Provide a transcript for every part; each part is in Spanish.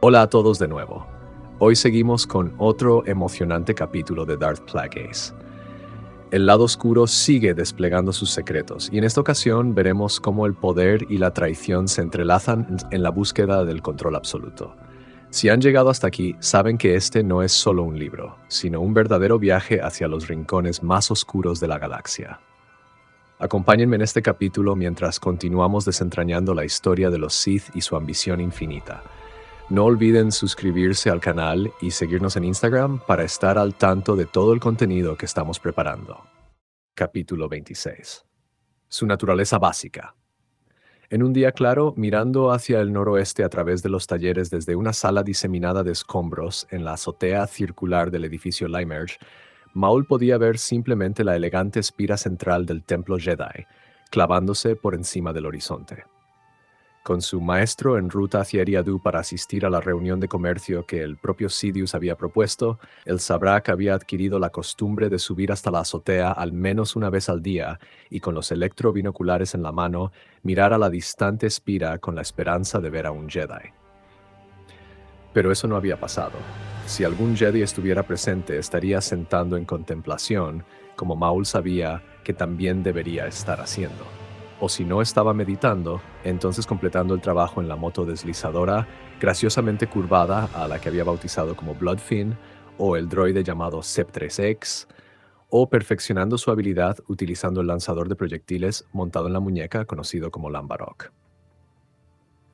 Hola a todos de nuevo. Hoy seguimos con otro emocionante capítulo de Darth Plagueis. El lado oscuro sigue desplegando sus secretos y en esta ocasión veremos cómo el poder y la traición se entrelazan en la búsqueda del control absoluto. Si han llegado hasta aquí, saben que este no es solo un libro, sino un verdadero viaje hacia los rincones más oscuros de la galaxia. Acompáñenme en este capítulo mientras continuamos desentrañando la historia de los Sith y su ambición infinita. No olviden suscribirse al canal y seguirnos en Instagram para estar al tanto de todo el contenido que estamos preparando. Capítulo 26. Su naturaleza básica. En un día claro, mirando hacia el noroeste a través de los talleres desde una sala diseminada de escombros en la azotea circular del edificio Limerge, Maul podía ver simplemente la elegante espira central del templo Jedi, clavándose por encima del horizonte. Con su maestro en ruta hacia Eriadu para asistir a la reunión de comercio que el propio Sidious había propuesto, el Sabrak había adquirido la costumbre de subir hasta la azotea al menos una vez al día y con los electrobinoculares en la mano, mirar a la distante espira con la esperanza de ver a un Jedi. Pero eso no había pasado. Si algún Jedi estuviera presente, estaría sentando en contemplación, como Maul sabía que también debería estar haciendo. O si no estaba meditando, entonces completando el trabajo en la moto deslizadora, graciosamente curvada a la que había bautizado como Bloodfin, o el droide llamado Sep-3X, o perfeccionando su habilidad utilizando el lanzador de proyectiles montado en la muñeca conocido como Lambarok.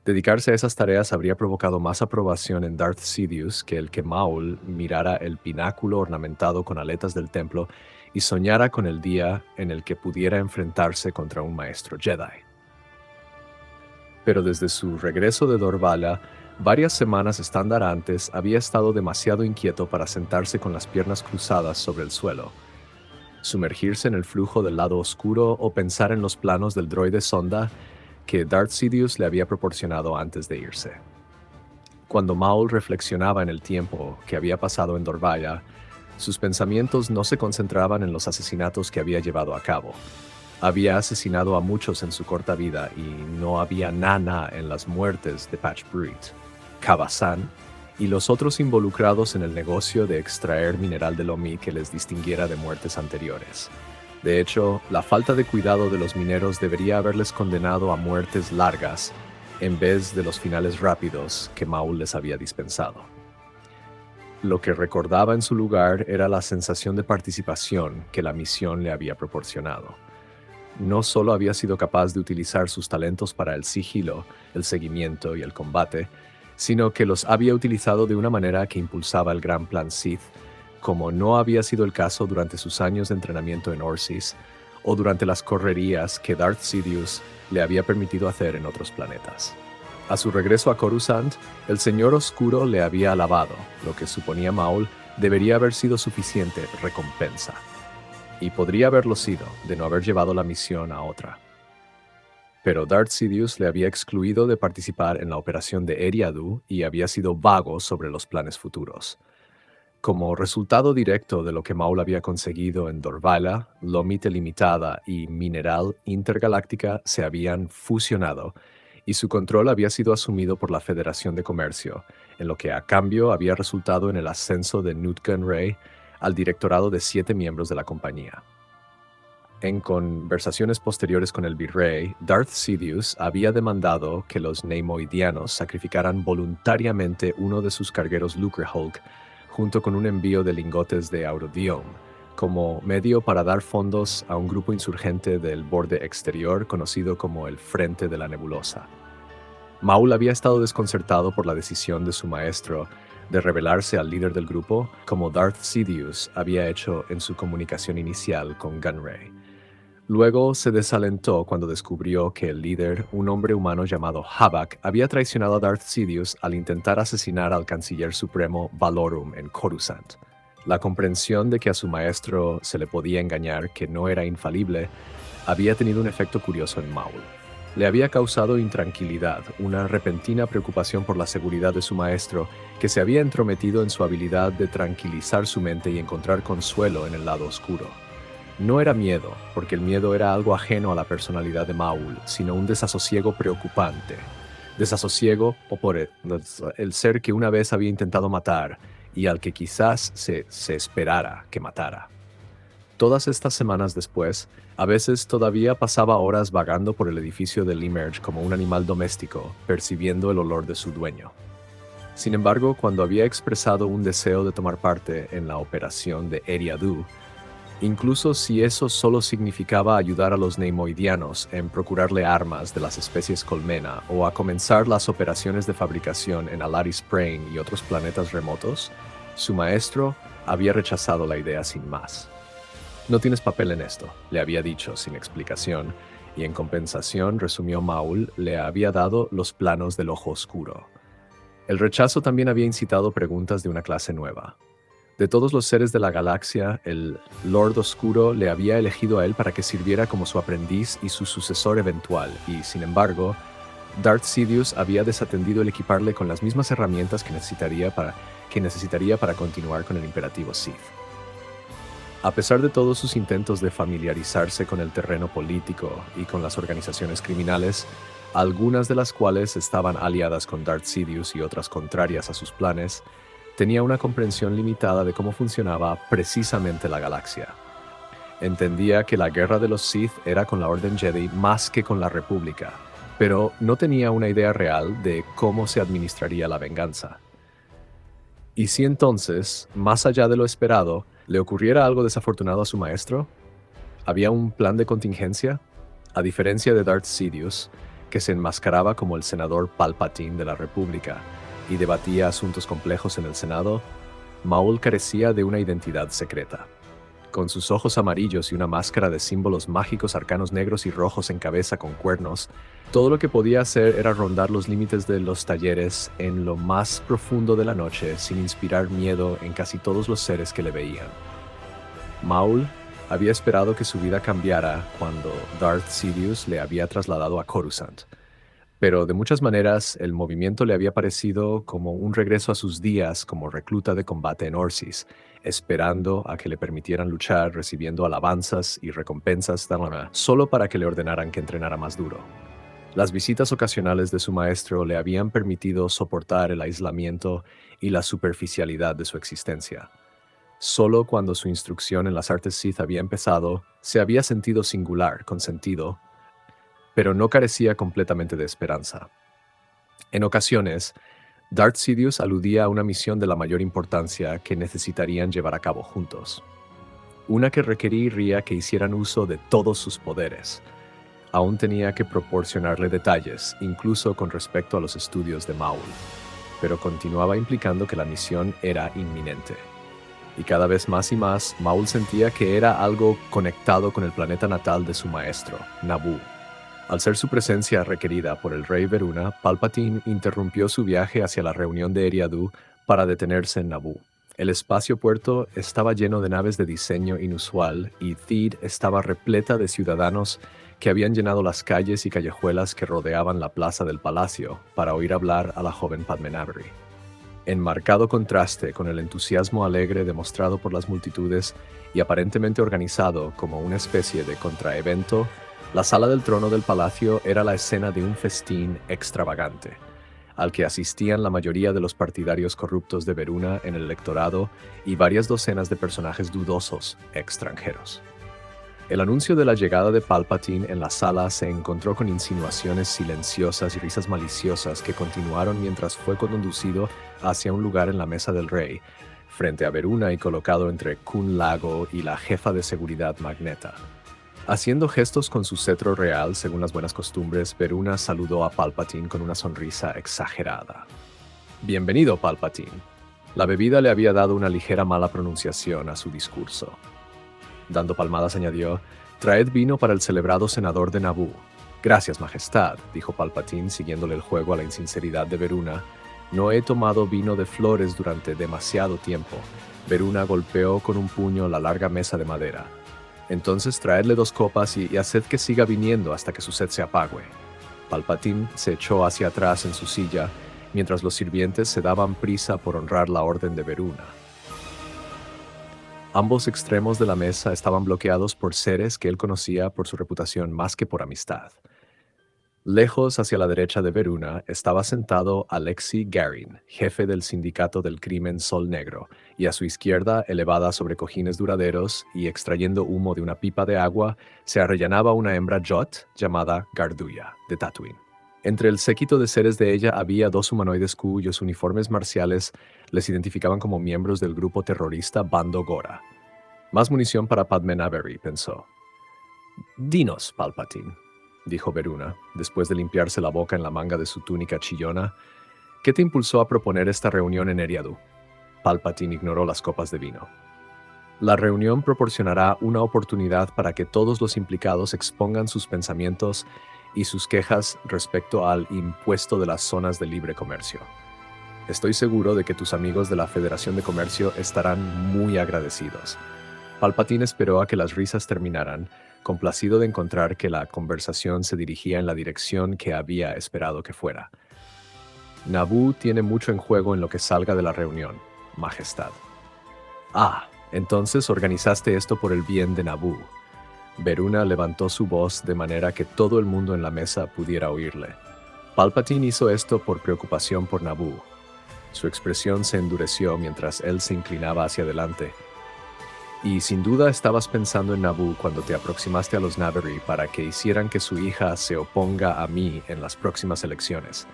Dedicarse a esas tareas habría provocado más aprobación en Darth Sidious que el que Maul mirara el pináculo ornamentado con aletas del templo y soñara con el día en el que pudiera enfrentarse contra un maestro Jedi. Pero desde su regreso de Dorvala, varias semanas estándar antes, había estado demasiado inquieto para sentarse con las piernas cruzadas sobre el suelo, sumergirse en el flujo del lado oscuro o pensar en los planos del droide sonda que Darth Sidious le había proporcionado antes de irse. Cuando Maul reflexionaba en el tiempo que había pasado en Dorvala, sus pensamientos no se concentraban en los asesinatos que había llevado a cabo. Había asesinado a muchos en su corta vida y no había nada en las muertes de Patch Brute, Kaba-San y los otros involucrados en el negocio de extraer mineral de Lomi que les distinguiera de muertes anteriores. De hecho, la falta de cuidado de los mineros debería haberles condenado a muertes largas en vez de los finales rápidos que Maul les había dispensado. Lo que recordaba en su lugar era la sensación de participación que la misión le había proporcionado. No solo había sido capaz de utilizar sus talentos para el sigilo, el seguimiento y el combate, sino que los había utilizado de una manera que impulsaba el gran plan Sith, como no había sido el caso durante sus años de entrenamiento en Orsis o durante las correrías que Darth Sidious le había permitido hacer en otros planetas. A su regreso a Coruscant, el Señor Oscuro le había alabado, lo que suponía Maul debería haber sido suficiente recompensa. Y podría haberlo sido, de no haber llevado la misión a otra. Pero Darth Sidious le había excluido de participar en la operación de Eriadu y había sido vago sobre los planes futuros. Como resultado directo de lo que Maul había conseguido en Dorvala, Lomite Limitada y Mineral Intergaláctica se habían fusionado y su control había sido asumido por la Federación de Comercio, en lo que a cambio había resultado en el ascenso de Nute Gunray al directorado de 7 miembros de la compañía. En conversaciones posteriores con el virrey, Darth Sidious había demandado que los Neimoidianos sacrificaran voluntariamente uno de sus cargueros Lucrehulk junto con un envío de lingotes de Aurodium, como medio para dar fondos a un grupo insurgente del borde exterior conocido como el Frente de la Nebulosa. Maul había estado desconcertado por la decisión de su maestro de revelarse al líder del grupo, como Darth Sidious había hecho en su comunicación inicial con Gunray. Luego se desalentó cuando descubrió que el líder, un hombre humano llamado Havak, había traicionado a Darth Sidious al intentar asesinar al canciller supremo Valorum en Coruscant. La comprensión de que a su maestro se le podía engañar, que no era infalible, había tenido un efecto curioso en Maul. Le había causado intranquilidad, una repentina preocupación por la seguridad de su maestro, que se había entrometido en su habilidad de tranquilizar su mente y encontrar consuelo en el lado oscuro. No era miedo, porque el miedo era algo ajeno a la personalidad de Maul, sino un desasosiego preocupante. desasosiego o por el ser que una vez había intentado matar y al que quizás se esperara que matara. Todas estas semanas después, a veces todavía pasaba horas vagando por el edificio de Limerge como un animal doméstico, percibiendo el olor de su dueño. Sin embargo, cuando había expresado un deseo de tomar parte en la operación de Eriadu, incluso si eso solo significaba ayudar a los neimoidianos en procurarle armas de las especies colmena o a comenzar las operaciones de fabricación en Alaris Prane y otros planetas remotos, su maestro había rechazado la idea sin más. No tienes papel en esto, le había dicho sin explicación, y en compensación, resumió Maul, le había dado los planos del ojo oscuro. El rechazo también había incitado preguntas de una clase nueva. De todos los seres de la galaxia, el Lord Oscuro le había elegido a él para que sirviera como su aprendiz y su sucesor eventual, y, sin embargo, Darth Sidious había desatendido el equiparle con las mismas herramientas que necesitaría para continuar con el imperativo Sith. A pesar de todos sus intentos de familiarizarse con el terreno político y con las organizaciones criminales, algunas de las cuales estaban aliadas con Darth Sidious y otras contrarias a sus planes, tenía una comprensión limitada de cómo funcionaba precisamente la galaxia. Entendía que la guerra de los Sith era con la Orden Jedi más que con la República, pero no tenía una idea real de cómo se administraría la venganza. ¿Y si entonces, más allá de lo esperado, le ocurriera algo desafortunado a su maestro? ¿Había un plan de contingencia? A diferencia de Darth Sidious, que se enmascaraba como el senador Palpatine de la República y debatía asuntos complejos en el Senado, Maul carecía de una identidad secreta. Con sus ojos amarillos y una máscara de símbolos mágicos arcanos negros y rojos en cabeza con cuernos, todo lo que podía hacer era rondar los límites de los talleres en lo más profundo de la noche sin inspirar miedo en casi todos los seres que le veían. Maul había esperado que su vida cambiara cuando Darth Sidious le había trasladado a Coruscant, pero de muchas maneras el movimiento le había parecido como un regreso a sus días como recluta de combate en Orsis, esperando a que le permitieran luchar, recibiendo alabanzas y recompensas solo para que le ordenaran que entrenara más duro. Las visitas ocasionales de su maestro le habían permitido soportar el aislamiento y la superficialidad de su existencia. Solo cuando su instrucción en las artes Sith había empezado, se había sentido singular, con sentido, pero no carecía completamente de esperanza. En ocasiones, Darth Sidious aludía a una misión de la mayor importancia que necesitarían llevar a cabo juntos. Una que requeriría que hicieran uso de todos sus poderes. Aún tenía que proporcionarle detalles, incluso con respecto a los estudios de Maul, pero continuaba implicando que la misión era inminente. Y cada vez más y más, Maul sentía que era algo conectado con el planeta natal de su maestro, Naboo. Al ser su presencia requerida por el rey Veruna, Palpatine interrumpió su viaje hacia la reunión de Eriadu para detenerse en Naboo. El espacio puerto estaba lleno de naves de diseño inusual y Theed estaba repleta de ciudadanos que habían llenado las calles y callejuelas que rodeaban la plaza del palacio para oír hablar a la joven Padmé Navari. En marcado contraste con el entusiasmo alegre demostrado por las multitudes y aparentemente organizado como una especie de contraevento, la sala del trono del palacio era la escena de un festín extravagante, al que asistían la mayoría de los partidarios corruptos de Veruna en el electorado y varias docenas de personajes dudosos extranjeros. El anuncio de la llegada de Palpatine en la sala se encontró con insinuaciones silenciosas y risas maliciosas que continuaron mientras fue conducido hacia un lugar en la mesa del rey, frente a Veruna y colocado entre Kun Lago y la jefa de seguridad Magneta. Haciendo gestos con su cetro real según las buenas costumbres, Veruna saludó a Palpatine con una sonrisa exagerada. «Bienvenido, Palpatine». La bebida le había dado una ligera mala pronunciación a su discurso. Dando palmadas añadió, «Traed vino para el celebrado senador de Naboo». «Gracias, majestad», dijo Palpatine siguiéndole el juego a la insinceridad de Veruna. «No he tomado vino de flores durante demasiado tiempo». Veruna golpeó con un puño la larga mesa de madera. «Entonces traedle 2 copas y haced que siga viniendo hasta que su sed se apague». Palpatine se echó hacia atrás en su silla, mientras los sirvientes se daban prisa por honrar la orden de Veruna. Ambos extremos de la mesa estaban bloqueados por seres que él conocía por su reputación más que por amistad. Lejos hacia la derecha de Veruna estaba sentado Alexei Garin, jefe del sindicato del crimen Sol Negro, y a su izquierda, elevada sobre cojines duraderos y extrayendo humo de una pipa de agua, se arrellanaba una hembra Jot llamada Gardulla, de Tatooine. Entre el séquito de seres de ella había dos humanoides cuyos uniformes marciales les identificaban como miembros del grupo terrorista Bando Gora. Más munición para Padmé Naberry, pensó. «Dinos, Palpatine», dijo Veruna, después de limpiarse la boca en la manga de su túnica chillona, «¿qué te impulsó a proponer esta reunión en Eriadu?» Palpatine ignoró las copas de vino. «La reunión proporcionará una oportunidad para que todos los implicados expongan sus pensamientos y sus quejas respecto al impuesto de las zonas de libre comercio. Estoy seguro de que tus amigos de la Federación de Comercio estarán muy agradecidos». Palpatine esperó a que las risas terminaran, complacido de encontrar que la conversación se dirigía en la dirección que había esperado que fuera. «Naboo tiene mucho en juego en lo que salga de la reunión, Majestad». «Ah, entonces organizaste esto por el bien de Naboo». Veruna levantó su voz de manera que todo el mundo en la mesa pudiera oírle. Palpatine hizo esto por preocupación por Naboo. Su expresión se endureció mientras él se inclinaba hacia adelante. «Y sin duda estabas pensando en Naboo cuando te aproximaste a los Naberry para que hicieran que su hija se oponga a mí en las próximas elecciones.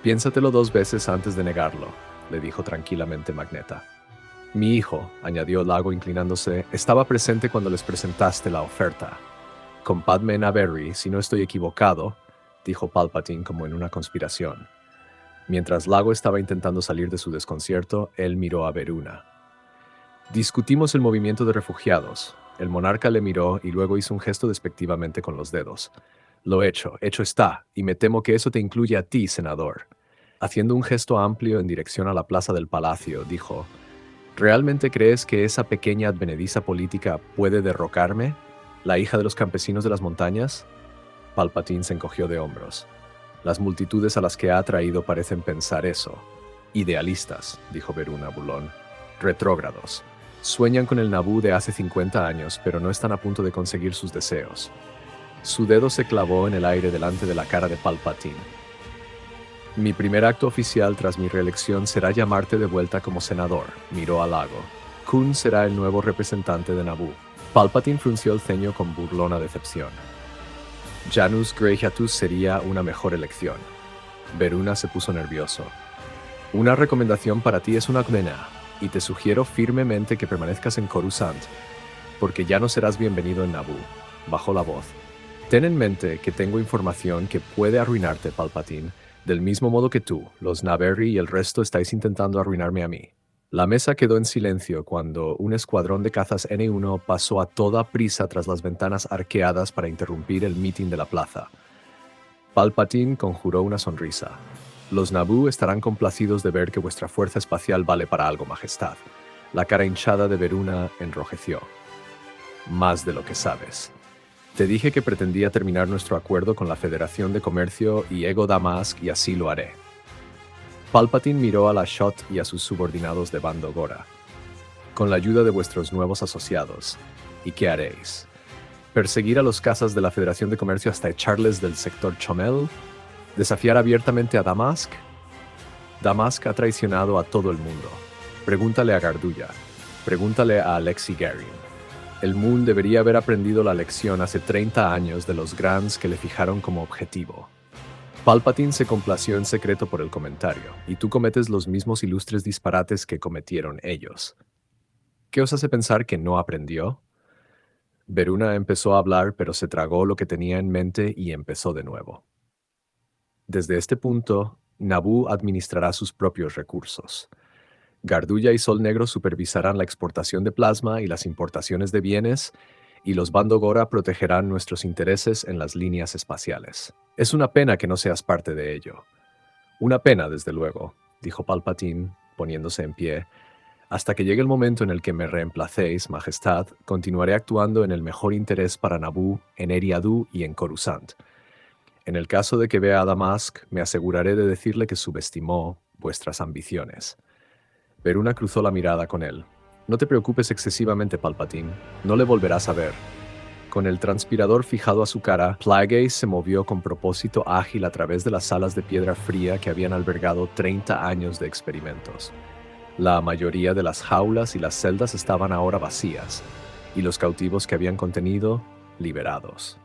Piénsatelo 2 veces antes de negarlo», le dijo tranquilamente Magneta. «Mi hijo», añadió Lago inclinándose, «estaba presente cuando les presentaste la oferta. Con Padmé Naberry, si no estoy equivocado», dijo Palpatine como en una conspiración. Mientras Lago estaba intentando salir de su desconcierto, él miró a Veruna. «Discutimos el movimiento de refugiados». El monarca le miró y luego hizo un gesto despectivamente con los dedos. «Lo hecho está, y me temo que eso te incluye a ti, senador». Haciendo un gesto amplio en dirección a la plaza del palacio, dijo: «¿Realmente crees que esa pequeña advenediza política puede derrocarme? ¿La hija de los campesinos de las montañas?» Palpatine se encogió de hombros. «Las multitudes a las que ha atraído parecen pensar eso. Idealistas», dijo Veruna burlón. «Retrógrados. Sueñan con el Naboo de hace 50 años, pero no están a punto de conseguir sus deseos». Su dedo se clavó en el aire delante de la cara de Palpatine. «Mi primer acto oficial tras mi reelección será llamarte de vuelta como senador», miró a Lago. «Kun será el nuevo representante de Naboo». Palpatine frunció el ceño con burlona decepción. «Janus Greyhatus sería una mejor elección». Veruna se puso nervioso. «Una recomendación para ti es una condena, y te sugiero firmemente que permanezcas en Coruscant, porque ya no serás bienvenido en Naboo». Bajó la voz. «Ten en mente que tengo información que puede arruinarte, Palpatine, del mismo modo que tú, los Naberry y el resto estáis intentando arruinarme a mí». La mesa quedó en silencio cuando un escuadrón de cazas N1 pasó a toda prisa tras las ventanas arqueadas para interrumpir el mitin de la plaza. Palpatine conjuró una sonrisa. «Los Naboo estarán complacidos de ver que vuestra fuerza espacial vale para algo, Majestad». La cara hinchada de Veruna enrojeció. «Más de lo que sabes. Te dije que pretendía terminar nuestro acuerdo con la Federación de Comercio y Ego Damask, y así lo haré». Palpatine miró a la Shot y a sus subordinados de Bando Gora. «Con la ayuda de vuestros nuevos asociados. ¿Y qué haréis? ¿Perseguir a los cazas de la Federación de Comercio hasta echarles del sector Chomel? ¿Desafiar abiertamente a Damask? Damask ha traicionado a todo el mundo. Pregúntale a Gardulla. Pregúntale a Alexei Garin. El Moon debería haber aprendido la lección hace 30 años de los Grants que le fijaron como objetivo». Palpatine se complació en secreto por el comentario, «y tú cometes los mismos ilustres disparates que cometieron ellos». «¿Qué os hace pensar que no aprendió?» Veruna empezó a hablar, pero se tragó lo que tenía en mente y empezó de nuevo. «Desde este punto, Naboo administrará sus propios recursos. Gardulla y Sol Negro supervisarán la exportación de plasma y las importaciones de bienes, y los Bando Gora protegerán nuestros intereses en las líneas espaciales. Es una pena que no seas parte de ello». «Una pena, desde luego», dijo Palpatine, poniéndose en pie. «Hasta que llegue el momento en el que me reemplacéis, Majestad, continuaré actuando en el mejor interés para Naboo, en Eriadu y en Coruscant. En el caso de que vea a Damask, me aseguraré de decirle que subestimó vuestras ambiciones». Veruna cruzó la mirada con él. «No te preocupes excesivamente, Palpatine. No le volverás a ver. Con el transpirador fijado a su cara, Plagueis se movió con propósito ágil a través de las salas de piedra fría que habían albergado 30 años de experimentos. La mayoría de las jaulas y las celdas estaban ahora vacías, y los cautivos que habían contenido, liberados.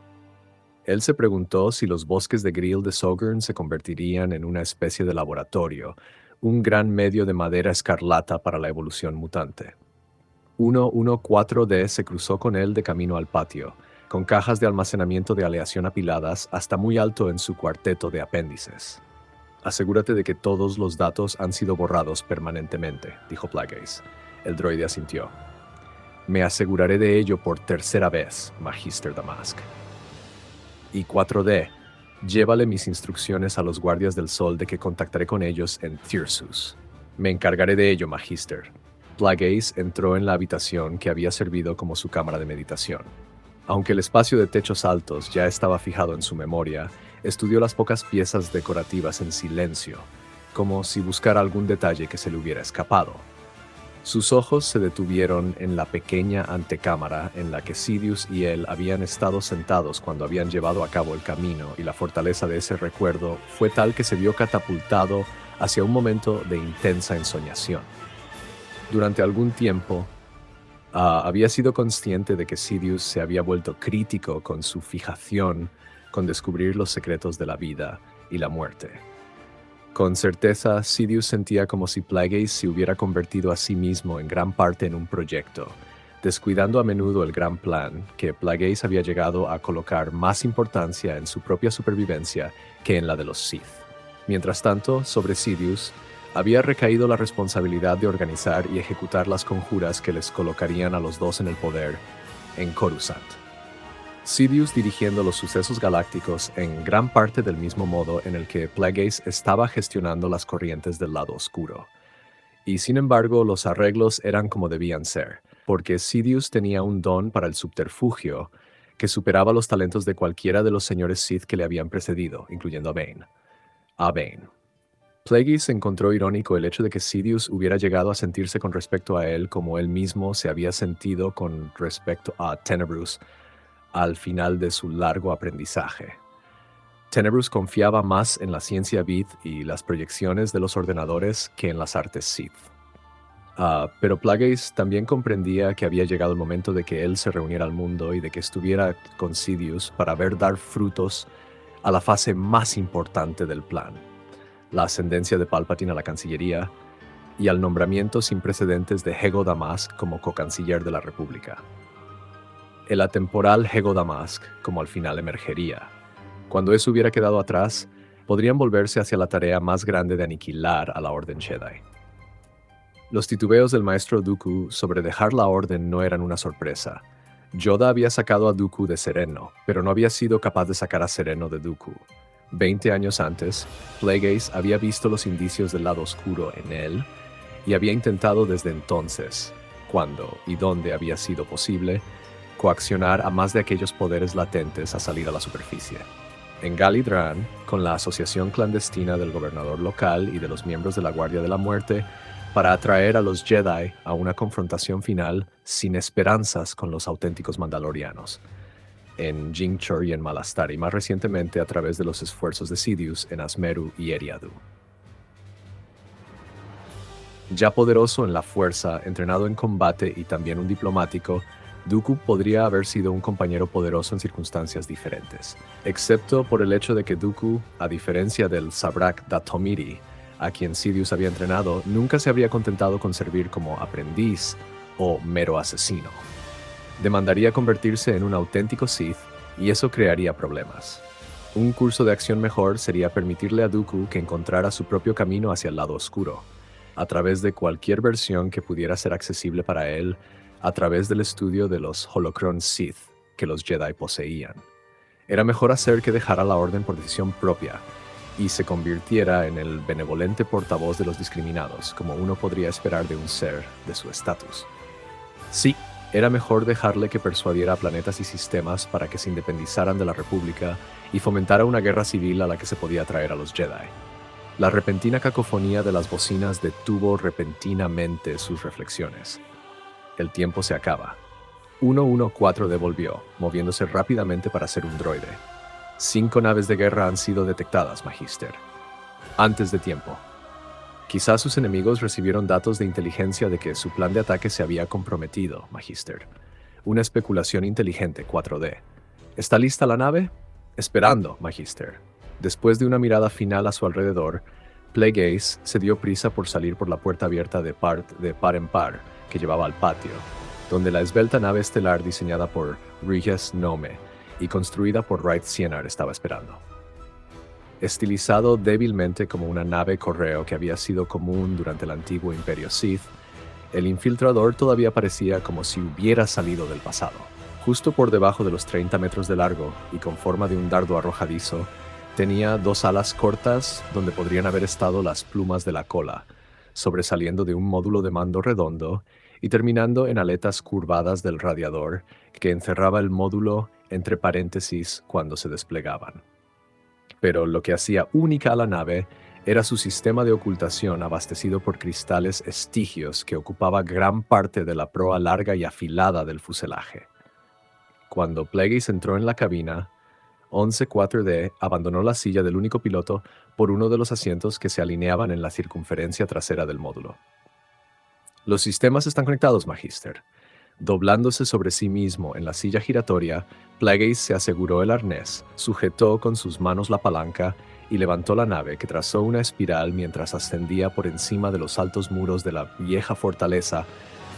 Él se preguntó si los bosques de Grill de Sogurn se convertirían en una especie de laboratorio, un gran medio de madera escarlata para la evolución mutante. 114D se cruzó con él de camino al patio, con cajas de almacenamiento de aleación apiladas hasta muy alto en su cuarteto de apéndices. Asegúrate de que todos los datos han sido borrados permanentemente, dijo Plagueis. El droide asintió. Me aseguraré de ello por tercera vez, Magister Damask. Y 4D, llévale mis instrucciones a los guardias del sol de que contactaré con ellos en Thyrsus. Me encargaré de ello, Magister. Plagueis entró en la habitación que había servido como su cámara de meditación. Aunque el espacio de techos altos ya estaba fijado en su memoria, estudió las pocas piezas decorativas en silencio, como si buscara algún detalle que se le hubiera escapado. Sus ojos se detuvieron en la pequeña antecámara en la que Sidious y él habían estado sentados cuando habían llevado a cabo el camino, y la fortaleza de ese recuerdo fue tal que se vio catapultado hacia un momento de intensa ensoñación. Durante algún tiempo, había sido consciente de que Sidious se había vuelto crítico con su fijación con descubrir los secretos de la vida y la muerte. Con certeza, Sidious sentía como si Plagueis se hubiera convertido a sí mismo en gran parte en un proyecto, descuidando a menudo el gran plan que Plagueis había llegado a colocar más importancia en su propia supervivencia que en la de los Sith. Mientras tanto, sobre Sidious había recaído la responsabilidad de organizar y ejecutar las conjuras que les colocarían a los dos en el poder en Coruscant. Sidious dirigiendo los sucesos galácticos en gran parte del mismo modo en el que Plagueis estaba gestionando las corrientes del lado oscuro. Y sin embargo, los arreglos eran como debían ser, porque Sidious tenía un don para el subterfugio que superaba los talentos de cualquiera de los señores Sith que le habían precedido, incluyendo a Bane. Plagueis encontró irónico el hecho de que Sidious hubiera llegado a sentirse con respecto a él como él mismo se había sentido con respecto a Tenebrous al final de su largo aprendizaje. Tenebrous confiaba más en la ciencia Bith y las proyecciones de los ordenadores que en las artes Sith. Pero Plagueis también comprendía que había llegado el momento de que él se reuniera al mundo y de que estuviera con Sidious para ver dar frutos a la fase más importante del plan: la ascendencia de Palpatine a la Cancillería y al nombramiento sin precedentes de Hego Damask como co-canciller de la República. El atemporal Hego Damask, como al final emergería. Cuando eso hubiera quedado atrás, podrían volverse hacia la tarea más grande de aniquilar a la Orden Jedi. Los titubeos del maestro Dooku sobre dejar la Orden no eran una sorpresa. Yoda había sacado a Dooku de Sereno, pero no había sido capaz de sacar a Sereno de Dooku. 20 años antes, Plagueis había visto los indicios del lado oscuro en él y había intentado desde entonces, cuando y dónde había sido posible, coaccionar a más de aquellos poderes latentes a salir a la superficie. En Galidran, con la asociación clandestina del gobernador local y de los miembros de la Guardia de la Muerte, para atraer a los Jedi a una confrontación final sin esperanzas con los auténticos mandalorianos. En Jingchor y en Malastari, y más recientemente a través de los esfuerzos de Sidious en Asmeru y Eriadu. Ya poderoso en la fuerza, entrenado en combate y también un diplomático, Dooku podría haber sido un compañero poderoso en circunstancias diferentes, excepto por el hecho de que Dooku, a diferencia del Sabrak Datomiri, a quien Sidious había entrenado, nunca se habría contentado con servir como aprendiz o mero asesino. Demandaría convertirse en un auténtico Sith, y eso crearía problemas. Un curso de acción mejor sería permitirle a Dooku que encontrara su propio camino hacia el lado oscuro, a través de cualquier versión que pudiera ser accesible para él, a través del estudio de los Holocron Sith que los Jedi poseían. Era mejor hacer que dejara la Orden por decisión propia y se convirtiera en el benevolente portavoz de los discriminados, como uno podría esperar de un ser de su estatus. Sí, era mejor dejarle que persuadiera a planetas y sistemas para que se independizaran de la República y fomentara una guerra civil a la que se podía atraer a los Jedi. La repentina cacofonía de las bocinas detuvo repentinamente sus reflexiones. El tiempo se acaba. 114 devolvió, moviéndose rápidamente para ser un droide. 5 naves de guerra han sido detectadas, Magister. Antes de tiempo. Quizás sus enemigos recibieron datos de inteligencia de que su plan de ataque se había comprometido, Magister. Una especulación inteligente, 4D. ¿Está lista la nave? Esperando, Magister. Después de una mirada final a su alrededor, Plagueis se dio prisa por salir por la puerta abierta de par en par que llevaba al patio, donde la esbelta nave estelar diseñada por Regis Nome y construida por Wright Sienar estaba esperando. Estilizado débilmente como una nave correo que había sido común durante el antiguo Imperio Sith, el infiltrador todavía parecía como si hubiera salido del pasado. Justo por debajo de los 30 metros de largo y con forma de un dardo arrojadizo, tenía 2 alas cortas donde podrían haber estado las plumas de la cola, sobresaliendo de un módulo de mando redondo y terminando en aletas curvadas del radiador que encerraba el módulo entre paréntesis cuando se desplegaban. Pero lo que hacía única a la nave era su sistema de ocultación abastecido por cristales estigios que ocupaba gran parte de la proa larga y afilada del fuselaje. Cuando Plagueis entró en la cabina, 11-4D abandonó la silla del único piloto por uno de los asientos que se alineaban en la circunferencia trasera del módulo. Los sistemas están conectados, Magister. Doblándose sobre sí mismo en la silla giratoria, Plagueis se aseguró el arnés, sujetó con sus manos la palanca y levantó la nave, que trazó una espiral mientras ascendía por encima de los altos muros de la vieja fortaleza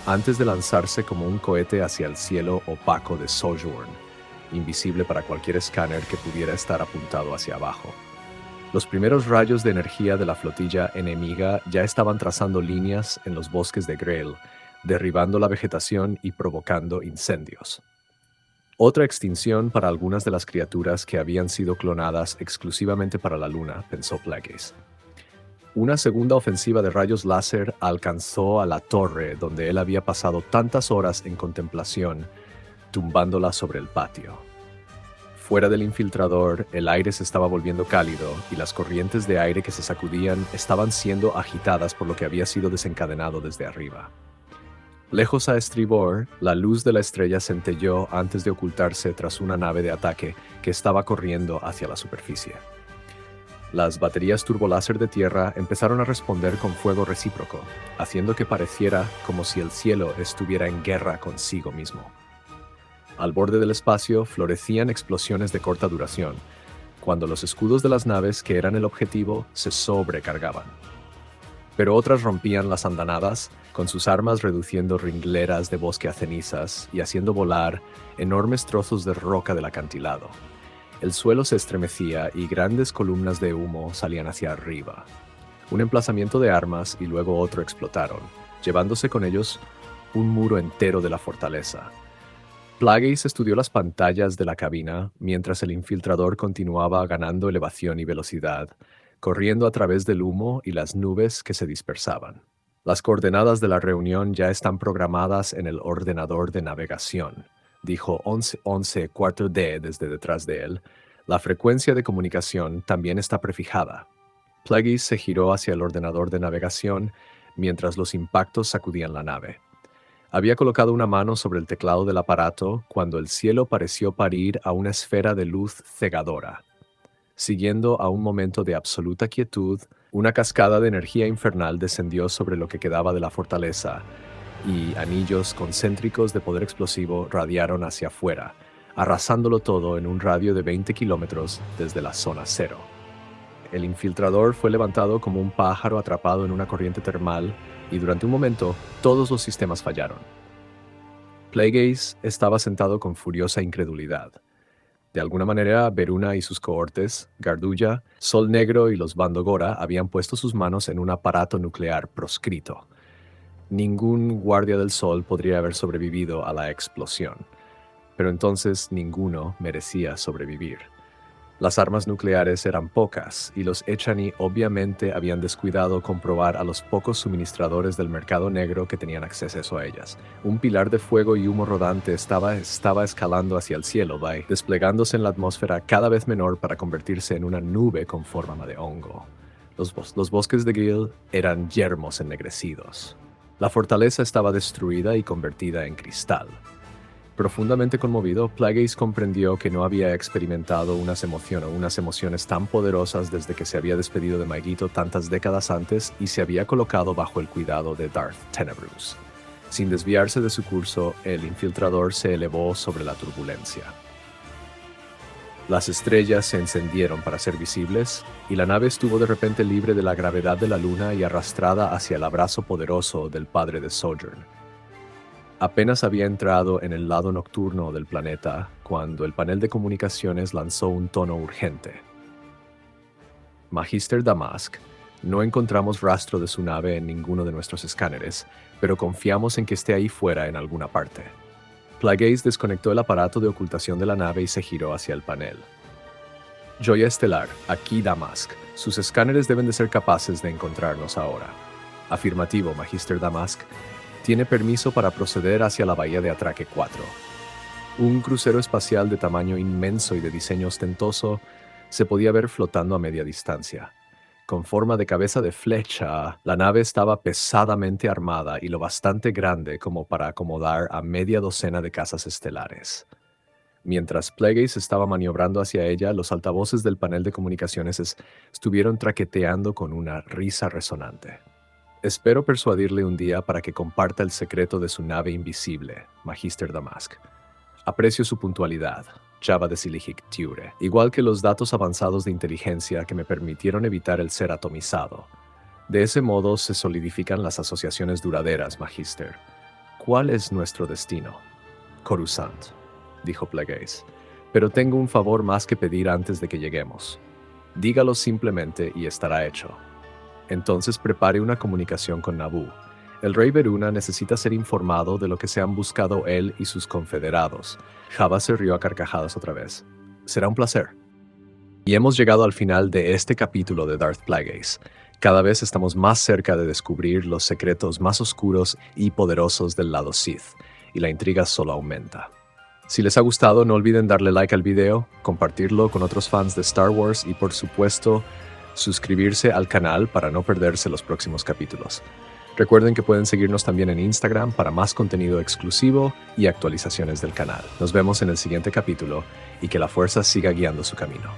antes de lanzarse como un cohete hacia el cielo opaco de Sojourn, invisible para cualquier escáner que pudiera estar apuntado hacia abajo. Los primeros rayos de energía de la flotilla enemiga ya estaban trazando líneas en los bosques de Grail, derribando la vegetación y provocando incendios. Otra extinción para algunas de las criaturas que habían sido clonadas exclusivamente para la luna, pensó Plagueis. Una segunda ofensiva de rayos láser alcanzó a la torre donde él había pasado tantas horas en contemplación, tumbándola sobre el patio. Fuera del infiltrador, el aire se estaba volviendo cálido y las corrientes de aire que se sacudían estaban siendo agitadas por lo que había sido desencadenado desde arriba. Lejos a estribor, la luz de la estrella centelló antes de ocultarse tras una nave de ataque que estaba corriendo hacia la superficie. Las baterías turboláser de tierra empezaron a responder con fuego recíproco, haciendo que pareciera como si el cielo estuviera en guerra consigo mismo. Al borde del espacio florecían explosiones de corta duración, cuando los escudos de las naves que eran el objetivo se sobrecargaban. Pero otras rompían las andanadas, con sus armas reduciendo ringleras de bosque a cenizas y haciendo volar enormes trozos de roca del acantilado. El suelo se estremecía y grandes columnas de humo salían hacia arriba. Un emplazamiento de armas y luego otro explotaron, llevándose con ellos un muro entero de la fortaleza. Plagueis estudió las pantallas de la cabina mientras el infiltrador continuaba ganando elevación y velocidad, corriendo a través del humo y las nubes que se dispersaban. Las coordenadas de la reunión ya están programadas en el ordenador de navegación, dijo 11-4D desde detrás de él. La frecuencia de comunicación también está prefijada. Plagueis se giró hacia el ordenador de navegación mientras los impactos sacudían la nave. Había colocado una mano sobre el teclado del aparato cuando el cielo pareció parir a una esfera de luz cegadora. Siguiendo a un momento de absoluta quietud, una cascada de energía infernal descendió sobre lo que quedaba de la fortaleza, y anillos concéntricos de poder explosivo radiaron hacia afuera, arrasándolo todo en un radio de 20 kilómetros desde la zona cero. El infiltrador fue levantado como un pájaro atrapado en una corriente termal, y durante un momento todos los sistemas fallaron. Plagueis estaba sentado con furiosa incredulidad. De alguna manera, Veruna y sus cohortes, Gardulla, Sol Negro y los Bandogora habían puesto sus manos en un aparato nuclear proscrito. Ningún guardia del Sol podría haber sobrevivido a la explosión, pero entonces ninguno merecía sobrevivir. Las armas nucleares eran pocas y los Echani obviamente habían descuidado comprobar a los pocos suministradores del mercado negro que tenían acceso a ellas. Un pilar de fuego y humo rodante estaba escalando hacia el cielo, desplegándose en la atmósfera cada vez menor para convertirse en una nube con forma de hongo. Los bosques de Gil eran yermos ennegrecidos. La fortaleza estaba destruida y convertida en cristal. Profundamente conmovido, Plagueis comprendió que no había experimentado unas emociones tan poderosas desde que se había despedido de Maegito tantas décadas antes y se había colocado bajo el cuidado de Darth Tenebrous. Sin desviarse de su curso, el infiltrador se elevó sobre la turbulencia. Las estrellas se encendieron para ser visibles, y la nave estuvo de repente libre de la gravedad de la luna y arrastrada hacia el abrazo poderoso del padre de Sojourn. Apenas había entrado en el lado nocturno del planeta cuando el panel de comunicaciones lanzó un tono urgente. Magister Damask, no encontramos rastro de su nave en ninguno de nuestros escáneres, pero confiamos en que esté ahí fuera en alguna parte. Plagueis desconectó el aparato de ocultación de la nave y se giró hacia el panel. Joya estelar, aquí Damask. Sus escáneres deben de ser capaces de encontrarnos ahora. Afirmativo, Magister Damask. Tiene permiso para proceder hacia la bahía de Atraque 4. Un crucero espacial de tamaño inmenso y de diseño ostentoso se podía ver flotando a media distancia. Con forma de cabeza de flecha, la nave estaba pesadamente armada y lo bastante grande como para acomodar a media docena de casas estelares. Mientras Plagueis estaba maniobrando hacia ella, los altavoces del panel de comunicaciones estuvieron traqueteando con una risa resonante. Espero persuadirle un día para que comparta el secreto de su nave invisible, Magister Damask. Aprecio su puntualidad, Java de Silihic Ture, igual que los datos avanzados de inteligencia que me permitieron evitar el ser atomizado. De ese modo se solidifican las asociaciones duraderas, Magister. ¿Cuál es nuestro destino? Coruscant, dijo Plagueis, pero tengo un favor más que pedir antes de que lleguemos. Dígalo simplemente y estará hecho. Entonces prepare una comunicación con Naboo. El rey Veruna necesita ser informado de lo que se han buscado él y sus confederados. Java se rió a carcajadas otra vez. Será un placer. Y hemos llegado al final de este capítulo de Darth Plagueis. Cada vez estamos más cerca de descubrir los secretos más oscuros y poderosos del lado Sith, y la intriga solo aumenta. Si les ha gustado, no olviden darle like al video, compartirlo con otros fans de Star Wars y, por supuesto, suscribirse al canal para no perderse los próximos capítulos. Recuerden que pueden seguirnos también en Instagram para más contenido exclusivo y actualizaciones del canal. Nos vemos en el siguiente capítulo y que la fuerza siga guiando su camino.